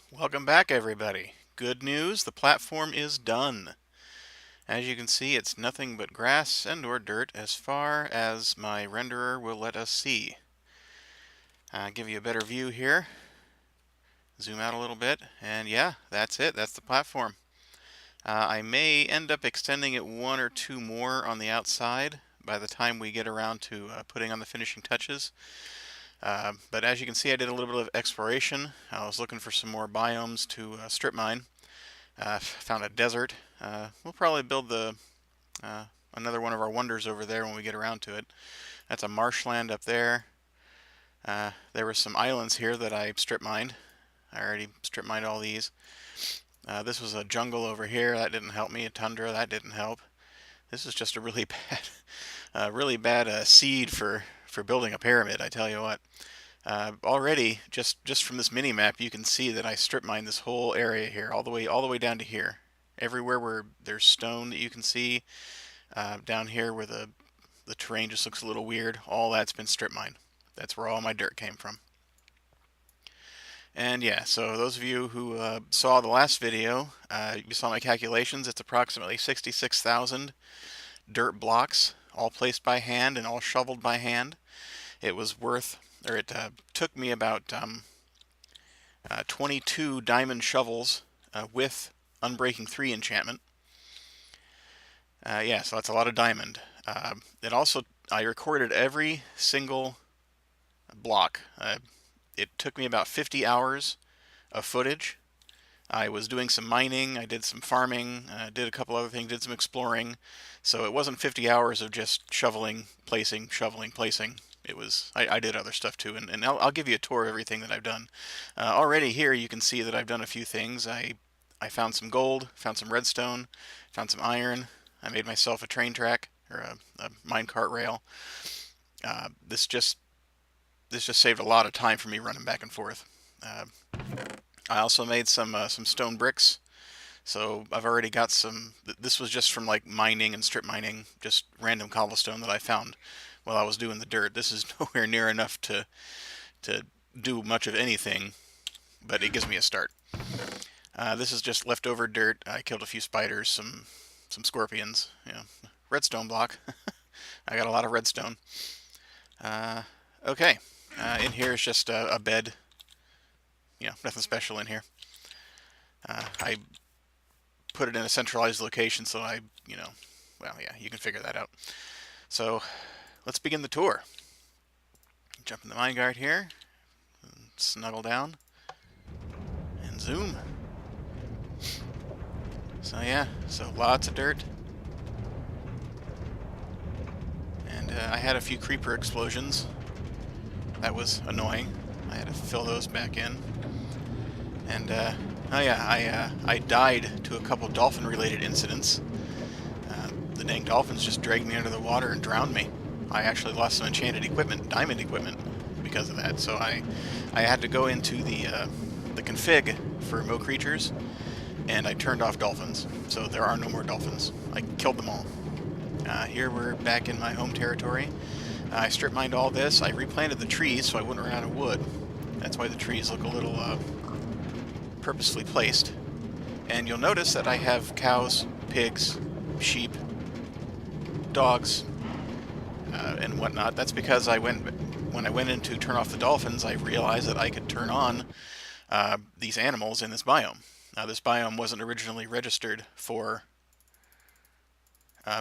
Welcome back, everybody. Good news, the platform is done. As you can see, it's nothing but grass and or dirt as far as my renderer will let us see. Give you a better view here. Zoom out a little bit, and yeah, that's it. That's the platform. I may end up extending it one or two more on the outside by the time we get around to putting on the finishing touches. But as you can see, I did a little bit of exploration. I was looking for some more biomes to strip mine. Found a desert. We'll probably build uh, another one of our wonders over there when we get around to it. That's a marshland up there. There were some islands here that I strip mined. I already strip mined all these. This was a jungle over here. That didn't help me. A tundra. That didn't help. This is just a really bad seed for building a pyramid. I tell you what. Already, just from this mini map, you can see that I strip mined this whole area here, all the way down to here. Everywhere where there's stone that you can see, down here where the terrain just looks a little weird, all that's been strip mined. That's where all my dirt came from. And yeah, so those of you who saw the last video, you saw my calculations. It's approximately 66,000 dirt blocks, all placed by hand and all shoveled by hand. It was worth, or it took me about 22 diamond shovels with Unbreaking 3 enchantment. Yeah, so that's a lot of diamond. It also, I recorded every single block. It took me about 50 hours of footage. I was doing some mining, I did some farming, did a couple other things, did some exploring. So it wasn't 50 hours of just shoveling, placing, shoveling, placing. It was, I did other stuff too, and I'll give you a tour of everything that I've done. Already here you can see that I've done a few things. I found some gold, found some redstone, found some iron. I made myself a train track, or a minecart rail. This just saved a lot of time for me running back and forth. I also made some stone bricks. So I've already got some. This was just from like mining and strip mining, just random cobblestone that I found while I was doing the dirt. This is nowhere near enough to do much of anything, but it gives me a start. This is just leftover dirt. I killed a few spiders, some scorpions. Redstone block. I got a lot of redstone. Okay, in here is just a bed. Nothing special in here. I put it in a centralized location so well, yeah, you can figure that out. So let's begin the tour. Jump in the minecart here, snuggle down, and zoom. So yeah, so lots of dirt. And I had a few creeper explosions. That was annoying. I had to fill those back in. And oh yeah, I died to a couple dolphin-related incidents. The dang dolphins just dragged me under the water and drowned me. I actually lost some enchanted equipment, diamond equipment, because of that. So I had to go into the config for Mo Creatures, and I turned off dolphins. So there are no more dolphins. I killed them all. Here we're back in my home territory. I strip mined all this. I replanted the trees so I wouldn't run out of wood. That's why the trees look a little purposely placed. And you'll notice that I have cows, pigs, sheep, dogs, and whatnot. That's because when I went in to turn off the dolphins, I realized that I could turn on these animals in this biome. Now, this biome wasn't originally registered for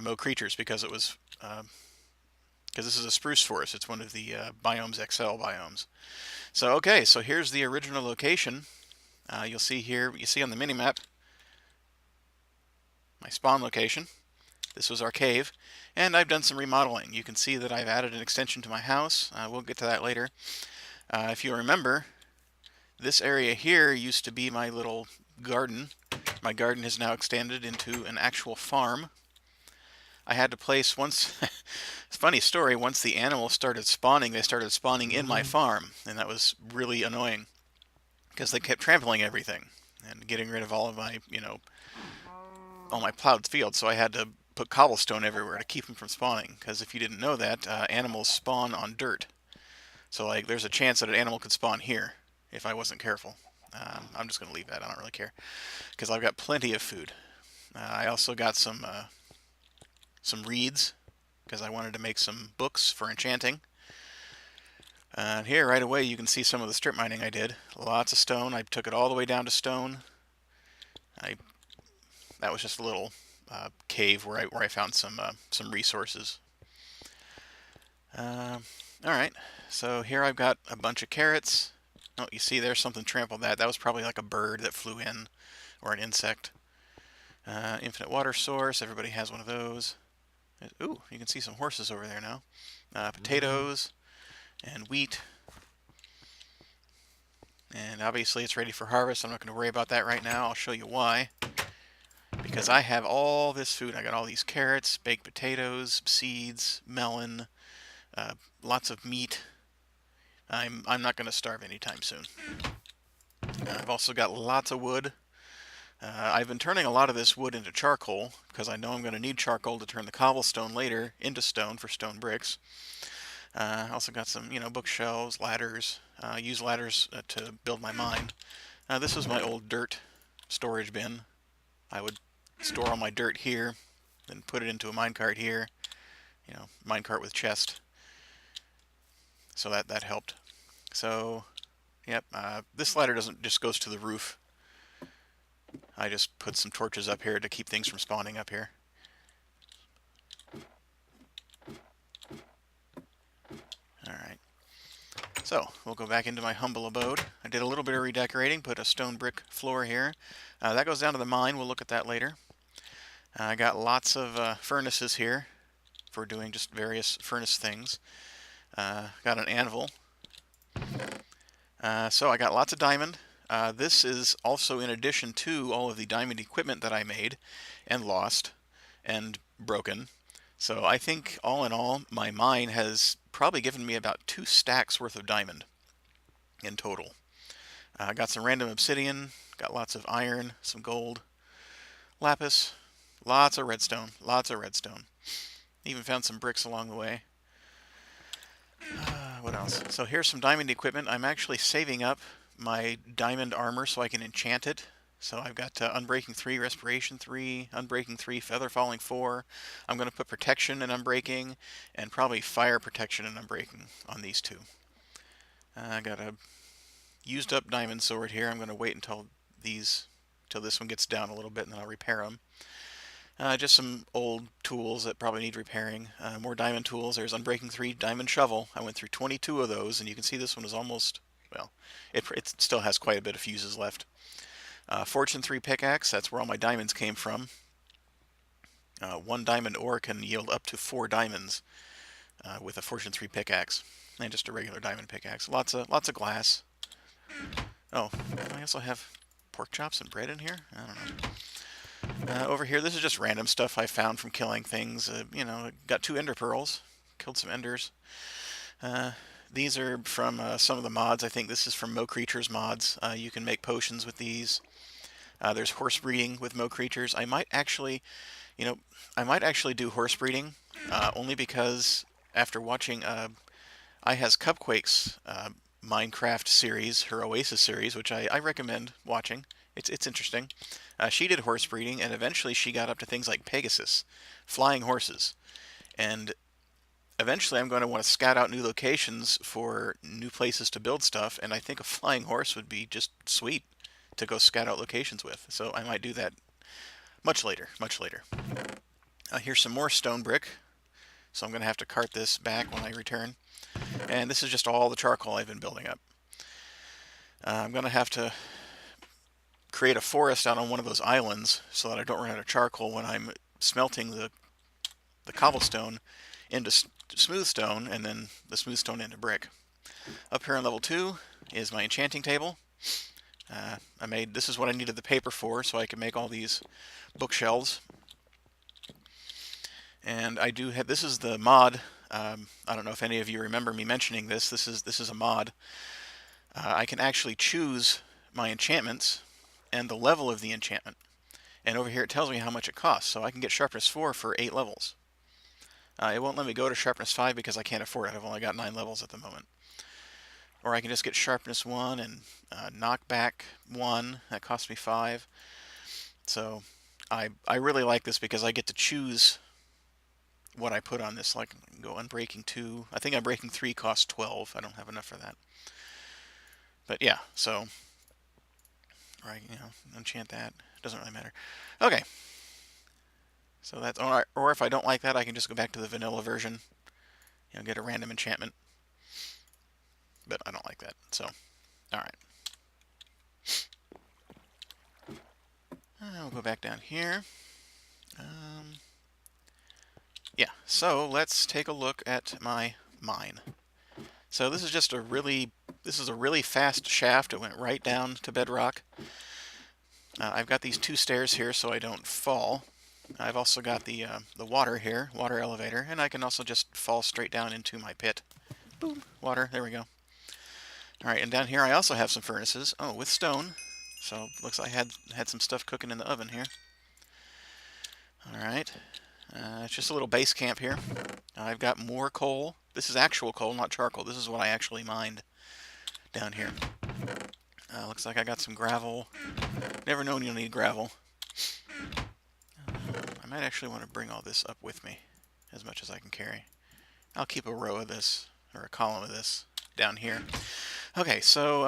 Mo Creatures because it was because this is a spruce forest. It's one of the Biomes XL biomes. So okay, so here's the original location. You'll see here, you see on the minimap, my spawn location. This was our cave, and I've done some remodeling. You can see that I've added an extension to my house. We'll get to that later. If you remember, this area here used to be my little garden. My garden has now extended into an actual farm. I had to place once, funny story, once the animals started spawning, they started spawning in my farm, and that was really annoying because they kept trampling everything and getting rid of all of my, all my plowed fields. So I had to put cobblestone everywhere to keep them from spawning, because if you didn't know that, animals spawn on dirt. So like there's a chance that an animal could spawn here if I wasn't careful. I'm just going to leave that. I don't really care because I've got plenty of food. I also got some reeds because I wanted to make some books for enchanting. And here right away you can see some of the strip mining I did. Lots of stone. I took it all the way down to stone. That was just a little cave where I found some resources. All right, so here I've got a bunch of carrots. Oh, you see there's something trampled that. That was probably like a bird that flew in, or an insect. Infinite water source. Everybody has one of those. Ooh, you can see some horses over there now. Potatoes and wheat. And obviously it's ready for harvest. I'm not going to worry about that right now. I'll show you why. Because I have all this food. I got all these carrots, baked potatoes, seeds, melon, lots of meat. I'm not going to starve anytime soon. I've also got lots of wood. I've been turning a lot of this wood into charcoal because I know I'm going to need charcoal to turn the cobblestone later into stone for stone bricks. I also got some, bookshelves, ladders. I use ladders to build my mine. This was my old dirt storage bin. I would store all my dirt here, then put it into a minecart here. Minecart with chest. So that helped. So, yep, this ladder doesn't just goes to the roof. I just put some torches up here to keep things from spawning up here. Alright. So, we'll go back into my humble abode. I did a little bit of redecorating, put a stone brick floor here. That goes down to the mine, we'll look at that later. I got lots of furnaces here for doing just various furnace things. Got an anvil. So I got lots of diamond. This is also in addition to all of the diamond equipment that I made and lost and broken. So I think all in all, my mine has probably given me about 2 stacks worth of diamond in total. I got some random obsidian, got lots of iron, some gold, lapis, lots of redstone, lots of redstone. Even found some bricks along the way. What else? So here's some diamond equipment. I'm actually saving up my diamond armor so I can enchant it. So I've got Unbreaking 3, Respiration 3, Unbreaking 3, Feather Falling 4. I'm going to put Protection and Unbreaking, and probably Fire Protection and Unbreaking on these 2. I got a used up diamond sword here. I'm going to wait until this one gets down a little bit and then I'll repair them. Just some old tools that probably need repairing. More diamond tools. There's Unbreaking 3 diamond shovel. I went through 22 of those, and you can see this one is almost, well, it still has quite a bit of fuses left. Fortune 3 pickaxe. That's where all my diamonds came from. 1 diamond ore can yield up to 4 diamonds with a Fortune 3 pickaxe, and just a regular diamond pickaxe. Lots of glass. Oh, I also have pork chops and bread in here. I don't know. Over here, this is just random stuff I found from killing things. Got 2 ender pearls. Killed some enders. These are from some of the mods. I think this is from Mo Creatures mods. You can make potions with these. There's horse breeding with Mo Creatures. I might actually do horse breeding, only because after watching iHas Cupquake's Minecraft series, her Oasis series, which I recommend watching. It's interesting. She did horse breeding, and eventually she got up to things like Pegasus, flying horses. And eventually I'm going to want to scout out new locations for new places to build stuff, and I think a flying horse would be just sweet to go scout out locations with. So I might do that much later. Here's some more stone brick. So I'm going to have to cart this back when I return. And this is just all the charcoal I've been building up. I'm going to have to create a forest out on one of those islands so that I don't run out of charcoal when I'm smelting the cobblestone into smooth stone, and then the smooth stone into brick. Up here on level 2 is my enchanting table. This is what I needed the paper for, so I could make all these bookshelves. And I do have, this is the mod. I don't know if any of you remember me mentioning this. This is a mod. I can actually choose my enchantments and the level of the enchantment. And over here it tells me how much it costs. So I can get Sharpness 4 for 8 levels. It won't let me go to Sharpness 5 because I can't afford it. I've only got 9 levels at the moment. or I can just get sharpness 1 and knockback 1. That costs me 5. So I really like this because I get to choose what I put on this. Like, go Unbreaking 2. I think Unbreaking 3 costs 12. I don't have enough for that. But yeah, so, right, enchant that. Doesn't really matter. Okay. So that's, or if I don't like that, I can just go back to the vanilla version. Get a random enchantment. But I don't like that. So, all right. We'll go back down here. Yeah, so let's take a look at my mine. So this is just a really fast shaft. It went right down to bedrock. I've got these 2 stairs here so I don't fall. I've also got the water here, water elevator, and I can also just fall straight down into my pit. Boom, water, there we go. All right, and down here I also have some furnaces. Oh, with stone. So looks like I had some stuff cooking in the oven here. All right, it's just a little base camp here. I've got more coal. This is actual coal, not charcoal. This is what I actually mined down here. Looks like I got some gravel. Never known you'll need gravel. I might actually want to bring all this up with me as much as I can carry. I'll keep a row of this, or a column of this, down here. Okay, so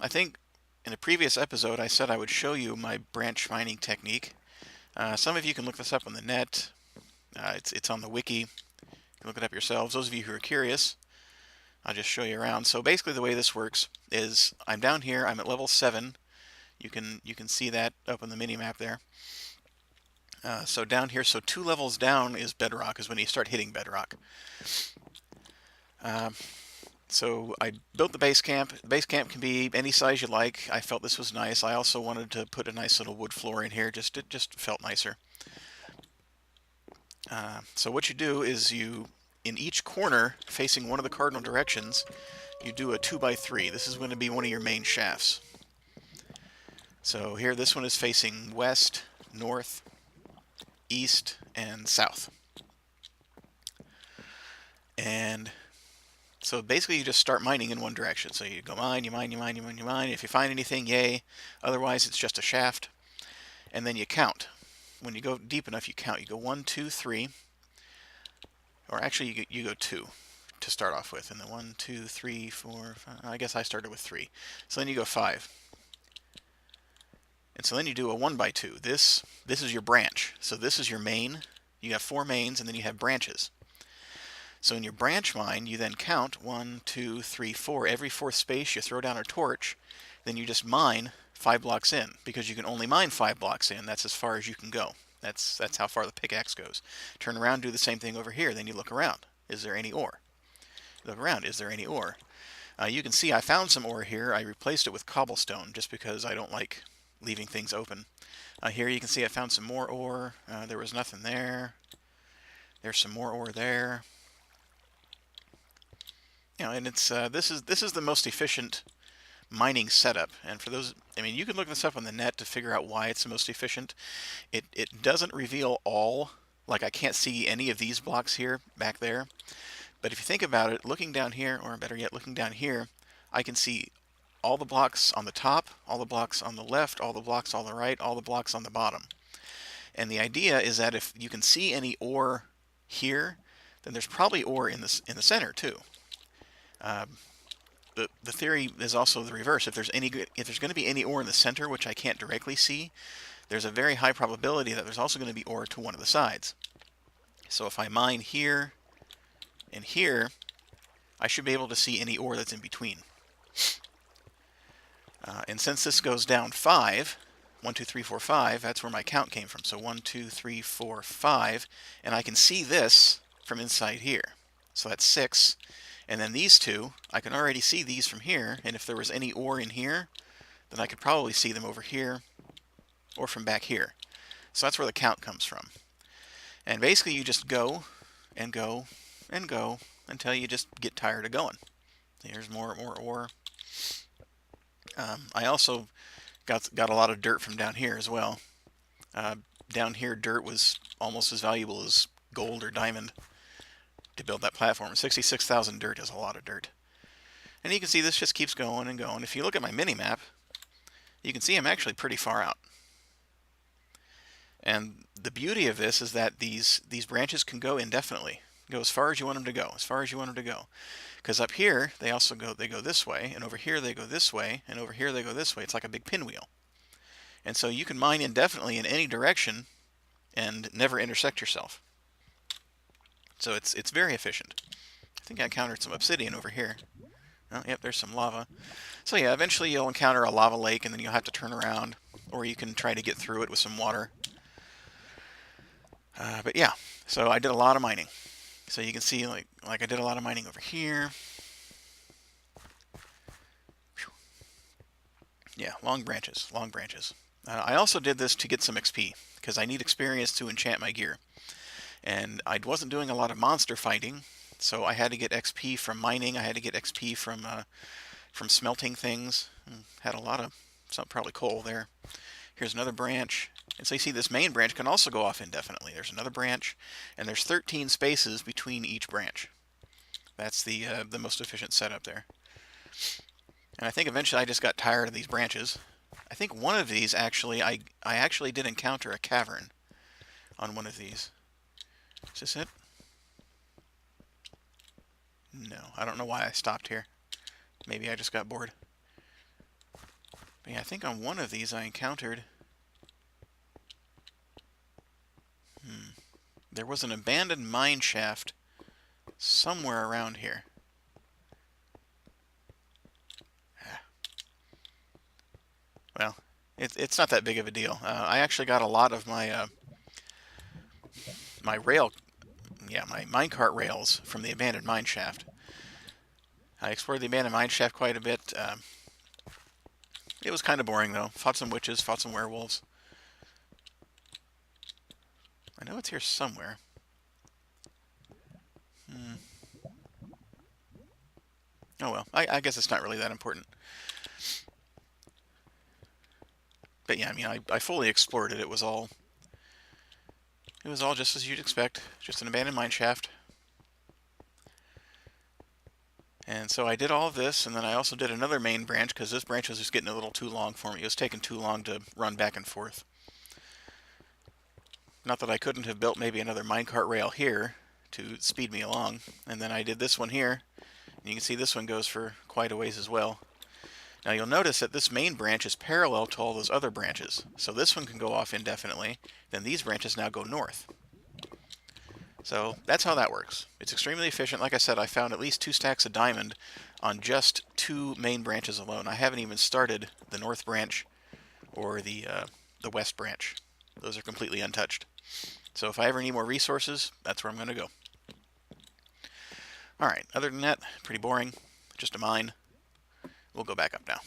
I think in a previous episode I said I would show you my branch mining technique. Some of you can look this up on the net. It's on the wiki. You can look it up yourselves. Those of you who are curious, I'll just show you around. So basically the way this works is I'm down here, I'm at level 7. You can see that up on the mini-map there. So down here, so 2 levels down is bedrock, is when you start hitting bedrock. So I built the base camp. The base camp can be any size you like. I felt this was nice. I also wanted to put a nice little wood floor in here. It just felt nicer. So what you do is in each corner facing one of the cardinal directions, you do a 2x3. This is going to be one of your main shafts. So here, this one is facing west, north, east, and south. And so basically you just start mining in one direction. So you go mine, you mine, you mine, you mine, you mine. If you find anything, yay. Otherwise, it's just a shaft. And then you count. When you go deep enough, you count. You go 1, 2, 3. Or actually, you go 2 to start off with. And then 1, 2, 3, 4, 5. I guess I started with 3. So then you go 5. And so then you do a 1x2. This is your branch. So this is your main. You have 4 mains, and then you have branches. So in your branch mine, you then count 1, 2, 3, 4. Every 4th space, you throw down a torch. Then you just mine 5 blocks in, because you can only mine 5 blocks in. That's as far as you can go. That's how far the pickaxe goes. Turn around, do the same thing over here. Then you look around. Is there any ore? Look around. Is there any ore? You can see I found some ore here. I replaced it with cobblestone just because I don't like leaving things open. Here you can see I found some more ore. There was nothing there. There's some more ore there. And it's this is the most efficient mining setup. And for those, you can look this up on the net to figure out why it's the most efficient. It doesn't reveal all. Like, I can't see any of these blocks here back there. But if you think about it, looking down here, or better yet, looking down here, I can see all the blocks on the top, all the blocks on the left, all the blocks on the right, all the blocks on the bottom. And the idea is that if you can see any ore here, then there's probably ore in the center too. The theory is also the reverse. If there's going to be any ore in the center, which I can't directly see, there's a very high probability that there's also going to be ore to one of the sides. So if I mine here and here, I should be able to see any ore that's in between. And since this goes down 5, 1, 2, 3, 4, 5, that's where my count came from. So 1, 2, 3, 4, 5, and I can see this from inside here. So that's 6. And then these 2, I can already see these from here, and if there was any ore in here, then I could probably see them over here or from back here. So that's where the count comes from. And basically you just go and go and go until you just get tired of going. Here's more ore. I also got a lot of dirt from down here as well. Down here, dirt was almost as valuable as gold or diamond to build that platform. 66,000 dirt is a lot of dirt. And you can see this just keeps going and going. If you look at my mini map, you can see I'm actually pretty far out. And the beauty of this is that these branches can go indefinitely. Go as far as you want them to go, as far as you want them to go. Because up here, they go this way, and over here they go this way, and over here they go this way. It's like a big pinwheel. And so you can mine indefinitely in any direction and never intersect yourself. So it's very efficient. I think I encountered some obsidian over here. Oh, yep, there's some lava. So yeah, eventually you'll encounter a lava lake, and then you'll have to turn around, or you can try to get through it with some water. But yeah, so I did a lot of mining. So you can see, like I did a lot of mining over here. Yeah, long branches, long branches. I also did this to get some XP, because I need experience to enchant my gear. And I wasn't doing a lot of monster fighting, so I had to get XP from mining. I had to get XP from smelting things. Had a lot of, probably coal there. Here's another branch. And so you see this main branch can also go off indefinitely. There's another branch, and there's 13 spaces between each branch. That's the most efficient setup there. And I think eventually I just got tired of these branches. I think one of these actually, I actually did encounter a cavern on one of these. Is this it? No, I don't know why I stopped here. Maybe I just got bored. But yeah, I think on one of these I encountered... There was an abandoned mine shaft somewhere around here. Well, it's not that big of a deal. I actually got a lot of my my minecart rails from the abandoned mine shaft. I explored the abandoned mine shaft quite a bit. It was kind of boring though. Fought some witches, fought some werewolves. I know it's here somewhere. Oh well, I guess it's not really that important. But yeah, I mean, I fully explored it. It was all just as you'd expect, just an abandoned mine shaft. And so I did all of this, and then I also did another main branch, because this branch was just getting a little too long for me. It was taking too long to run back and forth. Not that I couldn't have built maybe another minecart rail here to speed me along. And then I did this one here, and you can see this one goes for quite a ways as well. Now you'll notice that this main branch is parallel to all those other branches. So this one can go off indefinitely, then these branches now go north. So that's how that works. It's extremely efficient. Like I said, I found at least 2 stacks of diamond on just 2 main branches alone. I haven't even started the north branch or the west branch. Those are completely untouched. So if I ever need more resources, that's where I'm going to go. Alright, other than that, pretty boring. Just a mine. We'll go back up now.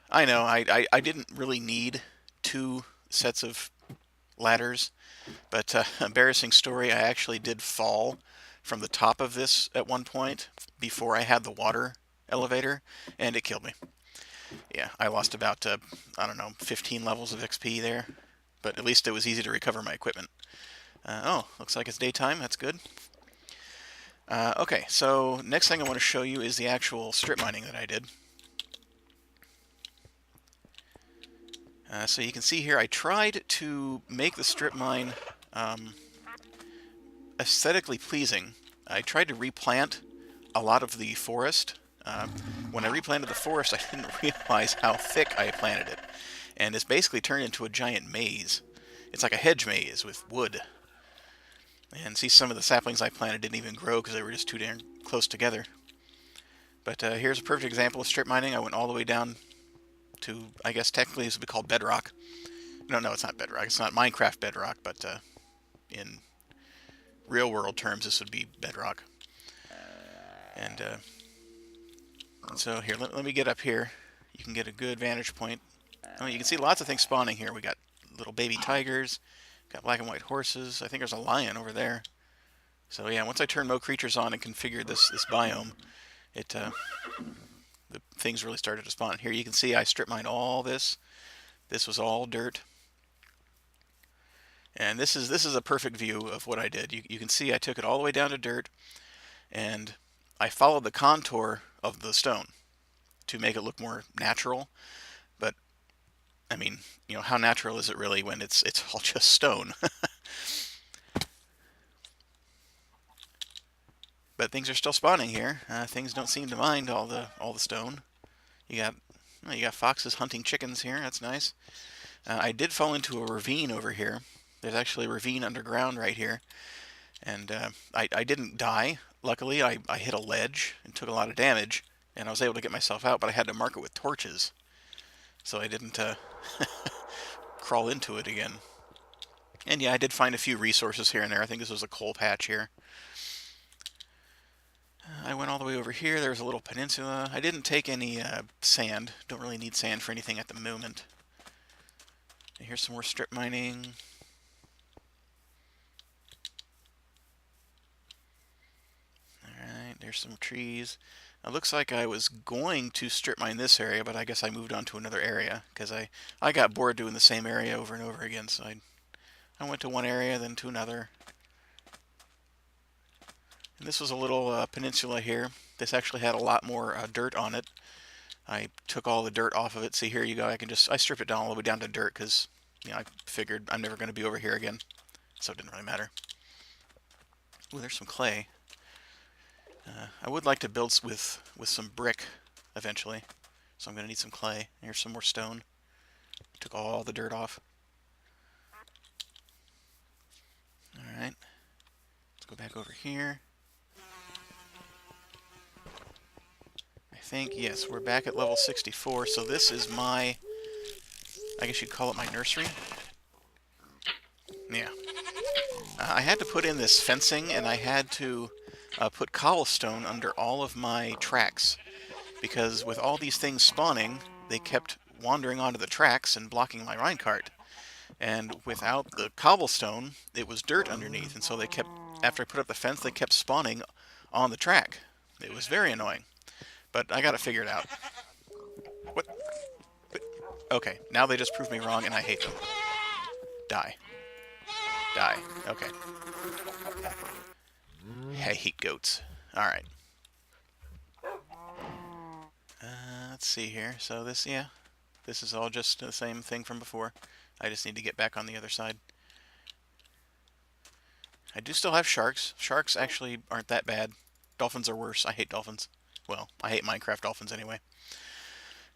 I know, I didn't really need 2 sets of ladders, but embarrassing story, I actually did fall from the top of this at one point before I had the water elevator, and it killed me. Yeah, I lost about, I don't know, 15 levels of XP there, but at least it was easy to recover my equipment. Oh, looks like it's daytime. That's good. Okay, so next thing I want to show you is the actual strip mining that I did. So you can see here, I tried to make the strip mine aesthetically pleasing. I tried to replant a lot of the forest. When I replanted the forest, I didn't realize how thick I planted it. And it's basically turned into a giant maze. It's like a hedge maze with wood. And see, some of the saplings I planted didn't even grow because they were just too damn close together. But here's a perfect example of strip mining. I went all the way down to, I guess technically this would be called bedrock. No, it's not bedrock. It's not Minecraft bedrock, but in real world terms, this would be bedrock. And so here, let me get up here. You can get a good vantage point. Oh, you can see lots of things spawning here. We got little baby tigers, got black and white horses. I think there's a lion over there. So yeah, once I turned Mo Creatures on and configured this biome, the things really started to spawn. Here you can see I strip mined all this. This was all dirt. And this is a perfect view of what I did. You can see I took it all the way down to dirt, and I followed the contour of the stone to make it look more natural. But I mean, how natural is it really when it's all just stone? But things are still spawning here. Things don't seem to mind all the stone. You got you got foxes hunting chickens here. That's nice. I did fall into a ravine over here. There's actually a ravine underground right here, and I didn't die. Luckily, I hit a ledge and took a lot of damage, and I was able to get myself out. But I had to mark it with torches, so I didn't crawl into it again. And yeah, I did find a few resources here and there. I think this was a coal patch here. I went all the way over here. There's a little peninsula. I didn't take any sand. Don't really need sand for anything at the moment. And here's some more strip mining. Alright, there's some trees. It looks like I was going to strip mine this area, but I guess I moved on to another area because I got bored doing the same area over and over again. So I went to one area, then to another. And this was a little peninsula here. This actually had a lot more dirt on it. I took all the dirt off of it. See, here you go. I stripped it down all the way down to dirt because, I figured I'm never going to be over here again. So it didn't really matter. Ooh, there's some clay. I would like to build with some brick eventually. So I'm going to need some clay. Here's some more stone. Took all the dirt off. Alright. Let's go back over here. I think, yes, we're back at level 64, so this is my, I guess you'd call it my nursery. Yeah. I had to put in this fencing, and I had to put cobblestone under all of my tracks, because with all these things spawning, they kept wandering onto the tracks and blocking my minecart. And without the cobblestone, it was dirt underneath, and so they kept, after I put up the fence, they kept spawning on the track. It was very annoying. But I got it figured out. What? Okay, now they just proved me wrong, and I hate them. Die. Die. Okay. I hate goats. Alright. Let's see here. So this is all just the same thing from before. I just need to get back on the other side. I do still have sharks. Sharks actually aren't that bad. Dolphins are worse. I hate dolphins. Well, I hate Minecraft dolphins anyway.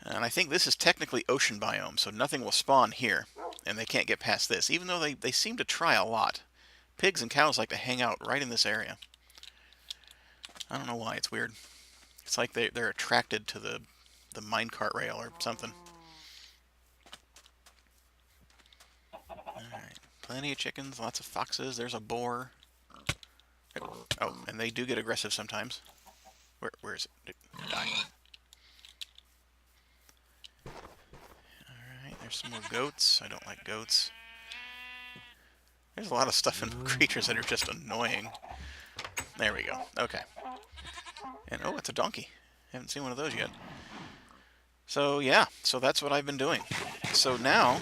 And I think this is technically ocean biome, so nothing will spawn here, and they can't get past this, even though they seem to try a lot. Pigs and cows like to hang out right in this area. I don't know why, it's weird. It's like they're attracted to the minecart rail or something. Alright, plenty of chickens, lots of foxes, there's a boar. Oh, and they do get aggressive sometimes. Where is it? Die. Alright, there's some more goats. I don't like goats. There's a lot of stuff and creatures that are just annoying. There we go. Okay. And, oh, it's a donkey. Haven't seen one of those yet. So, yeah. So that's what I've been doing. So now,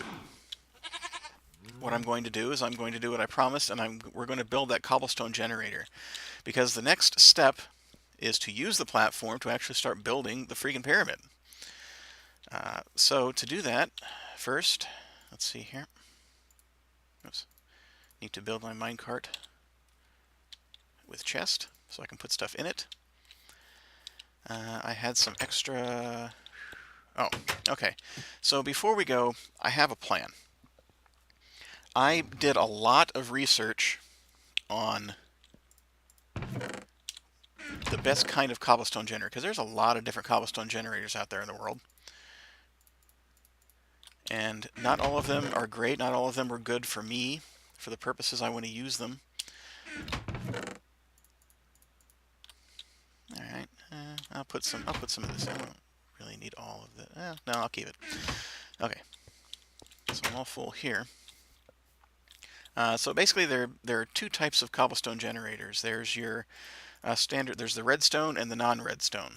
what I'm going to do is I'm going to do what I promised, and we're going to build that cobblestone generator. Because the next step is to use the platform to actually start building the freaking pyramid. So to do that, first, let's see here. Oops. Need to build my minecart with chest so I can put stuff in it. I had some extra... Oh, okay. So before we go, I have a plan. I did a lot of research on the best kind of cobblestone generator, because there's a lot of different cobblestone generators out there in the world. And not all of them are great, not all of them are good for me, for the purposes I want to use them. Alright, I'll put some of this. I don't really need all of it. No, I'll keep it. Okay. So I'm all full here. So basically there are two types of cobblestone generators. There's your standard, there's the redstone and the non-redstone.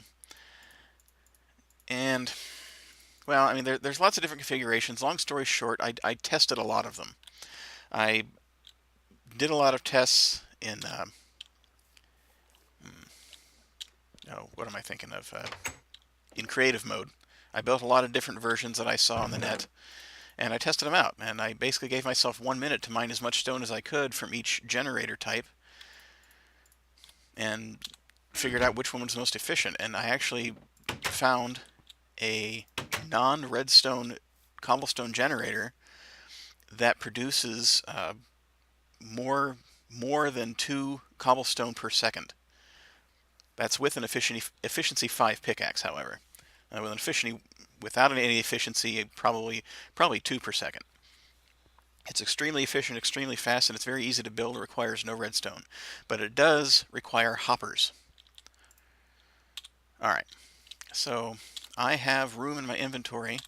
And, well, I mean, there's lots of different configurations. Long story short, I tested a lot of them. I did a lot of tests in, oh, what am I thinking of? In creative mode. I built a lot of different versions that I saw on the net, and I tested them out, and I basically gave myself 1 minute to mine as much stone as I could from each generator type, and figured out which one was most efficient. And I actually found a non-redstone cobblestone generator that produces more than 2 cobblestone per second. That's with an efficiency 5 pickaxe, however. Without any efficiency, probably 2 per second. It's extremely efficient, extremely fast, and it's very easy to build. It requires no redstone. But it does require hoppers. Alright, so I have room in my inventory.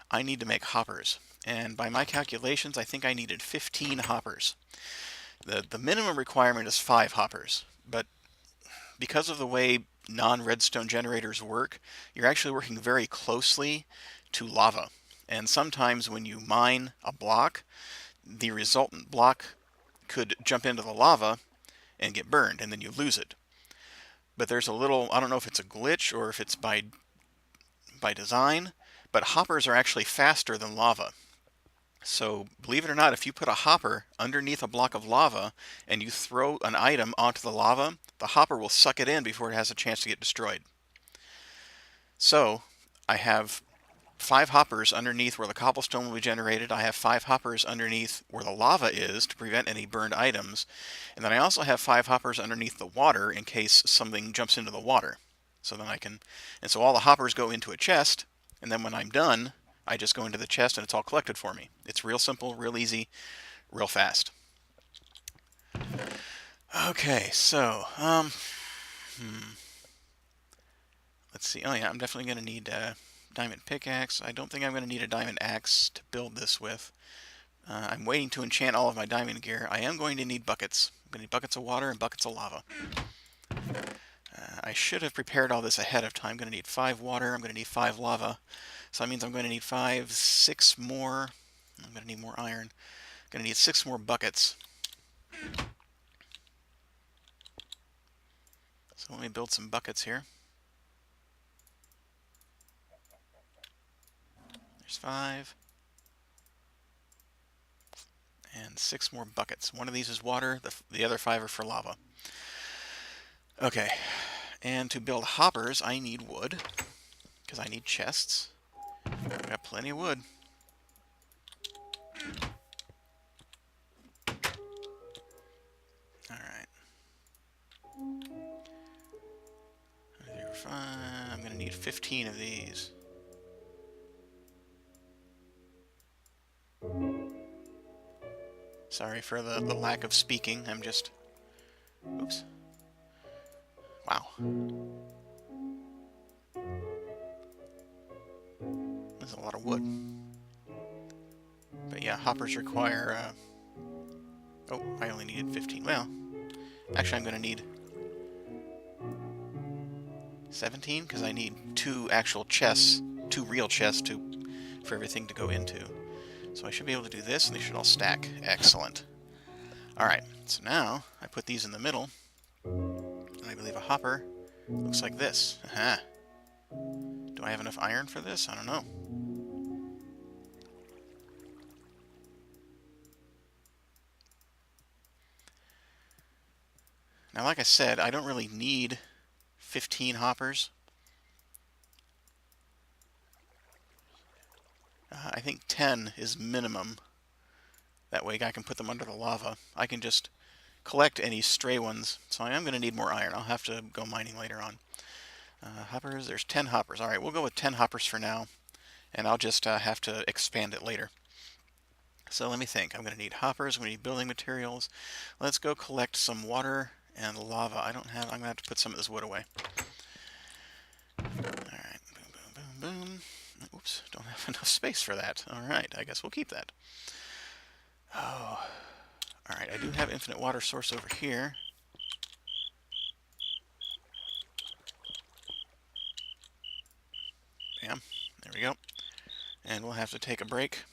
I need to make hoppers. And by my calculations, I think I needed 15 hoppers. The minimum requirement is 5 hoppers. But because of the way non-redstone generators work, you're actually working very closely to lava. And sometimes when you mine a block, the resultant block could jump into the lava and get burned, and then you lose it. But there's a little, I don't know if it's a glitch or if it's by design, but hoppers are actually faster than lava. So believe it or not, if you put a hopper underneath a block of lava and you throw an item onto the lava, the hopper will suck it in before it has a chance to get destroyed. So I have 5 hoppers underneath where the cobblestone will be generated. I have 5 hoppers underneath where the lava is to prevent any burned items. And then I also have 5 hoppers underneath the water in case something jumps into the water. So then and so all the hoppers go into a chest, and then when I'm done, I just go into the chest and it's all collected for me. It's real simple, real easy, real fast. Okay, so, let's see. Oh yeah, I'm definitely going to need a diamond pickaxe. I don't think I'm going to need a diamond axe to build this with. I'm waiting to enchant all of my diamond gear. I am going to need buckets. I'm going to need buckets of water and buckets of lava. I should have prepared all this ahead of time. I'm going to need 5 water. I'm going to need 5 lava. So that means I'm going to need 6 more. I'm going to need more iron. I'm going to need 6 more buckets. So let me build some buckets here. There's 5. And 6 more buckets. One of these is water. The other 5 are for lava. Okay. And to build hoppers, I need wood, because I need chests. I got plenty of wood. Alright. I'm going to need 15 of these. Sorry for the lack of speaking. I'm just... Oops. Wow. There's a lot of wood. But yeah, hoppers require... Oh, I only needed 15. Well, actually I'm going to need 17, because I need 2 actual chests, 2 real chests for everything to go into. So I should be able to do this, and they should all stack. Excellent. Alright, so now I put these in the middle, and I believe a hopper looks like this. Aha. Do I have enough iron for this? I don't know. Now, like I said, I don't really need 15 hoppers. I think 10 is minimum. That way I can put them under the lava. I can just collect any stray ones. So I am going to need more iron. I'll have to go mining later on. Hoppers, there's 10 hoppers. Alright, we'll go with 10 hoppers for now. And I'll just have to expand it later. So let me think. I'm going to need hoppers. I'm going to need building materials. Let's go collect some water and lava. I'm going to have to put some of this wood away. Alright, boom, boom, boom, boom. Oops, don't have enough space for that. Alright, I guess we'll keep that. Oh, alright, I do have infinite water source over here. Bam, there we go. And we'll have to take a break.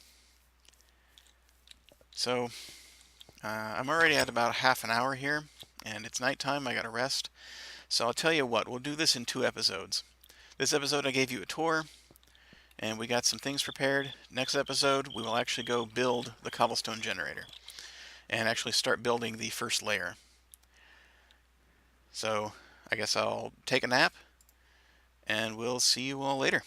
So, I'm already at about half an hour here, and it's nighttime, I gotta rest. So I'll tell you what, we'll do this in 2 episodes. This episode I gave you a tour, and we got some things prepared. Next episode, we will actually go build the cobblestone generator, and actually start building the first layer. So I guess I'll take a nap, and we'll see you all later.